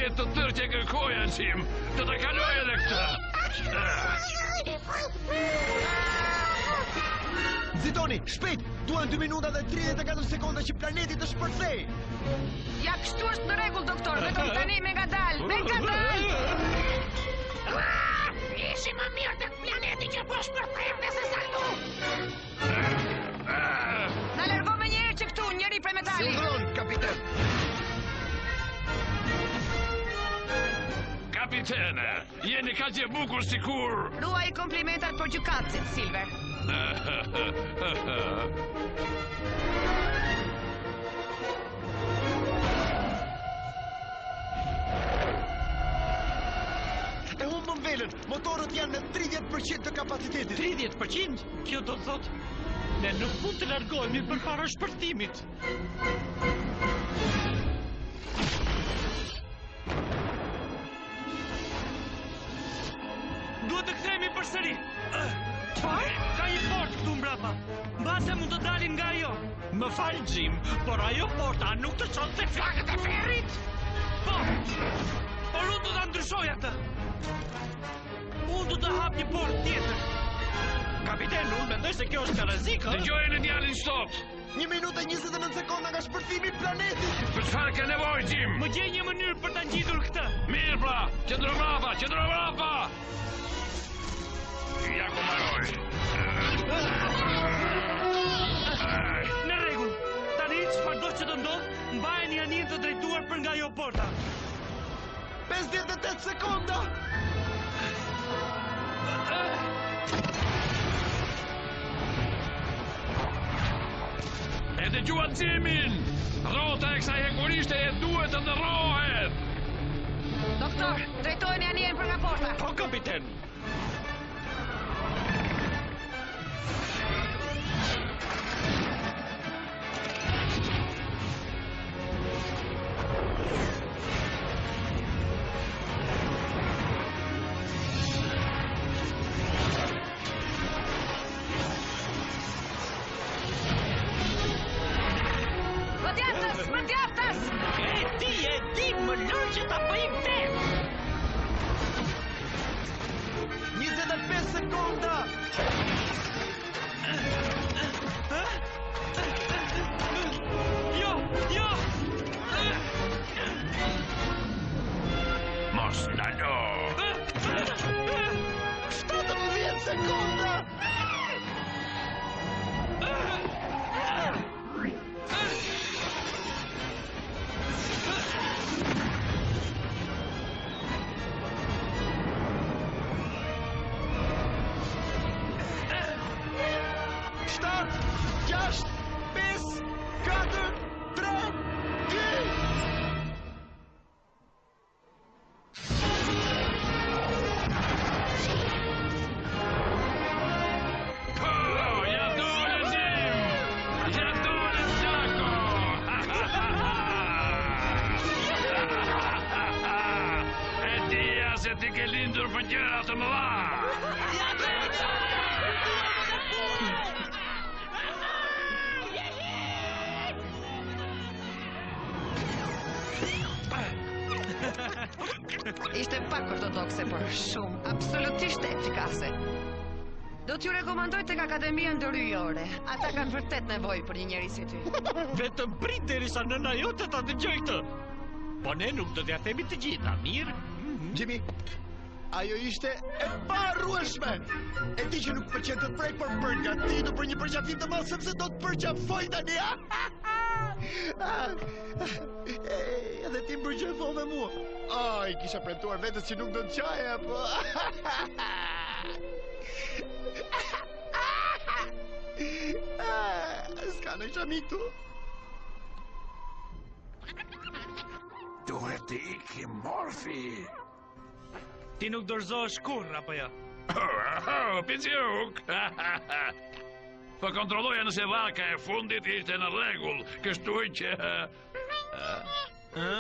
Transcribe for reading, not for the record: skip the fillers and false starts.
Shpirjet të tërë që kërkoja në qim, të të kaloj edhe këtë. Nxitoni, shpejt! Duan 2 minuta dhe 34 sekonda që planeti të shpërthej! Ja, kështu është në rregull, doktor. Vetëm tani me ngadal. Me ngadal! Ishi më mirë tek planeti që po shpërthejmë se sa këtu. Na largo me njëherë që këtu, njëri prej metali. Siguron, kapiten! Kapitene, jeni ka që bukur sikur. Ruaj komplimentat për gjykatësit, Silver. E humbëm velën, motorët janë në 30% të kapacitetit. 30%? Kjo do të thotë ne nuk mund të largohemi përpara shpërthimit. Duhet të kthehemi përsëri. Çfarë? Ka një portë këtu mbrapa. Mbase mund të dalim nga ajo. Më fal Jim, por ajo porta nuk të çon te flakët e ferrit. Po. Por unë do ta ndryshoj atë. Unë do të hap një portë tjetër. Kapiten, unë mendoj se kjo është rrezik, Dëgjojeni djalin sot. 1 minutë e 29 sekonda nga shpërthimi i planetit. Për çfarë ke nevojë, Jim? Më gjej një mënyrë për ta ngjitur këtë. Mirë pra, qëndro brava, qëndro brava! Ja ku mbaroj. Në rregull. Tani çfarëdo që të ndodh, mbajeni anien të drejtuar për nga ajo porta. 58 sekonda! E dëgjuat Jimin! Rrota e kësaj hekurishte e duhet të ndërrohet! Doktor, drejtojeni anien për nga porta. Po, kapiten. Më djathtas! E di, më lër që ta bëj vetë. 25 sekonda! Jo! 17 sekonda! Se ti ke lindur për gjëra të mëdha. Ishte pak ortodokse, por shumë, absolutisht efikase. Do t'ju rekomandoj tek Akademia Ndërhyjore. Ata kanë vërtet nevojë për një njerëz si ty. Vetëm prit derisa nëna jote ta dëgjoj këtë. Po ne nuk do t'ja themi të gjitha, mirë? Jimmy, ajo ishte e parueshme. E di që nuk pëlqen të prej, por përgatitu për një përqafim të madh sepse do të përqafoj tani. Edhe ti më përqafove mua. Ai, kisha premtuar vetes që nuk do të qaja, po. S'ka në qami tu. Duhet të ikim Morfi. Ti nuk dorëzohesh kurrë apo jo? Piciuk! Po kontrolloja nëse varka e fundit ishte në rregull, kështu që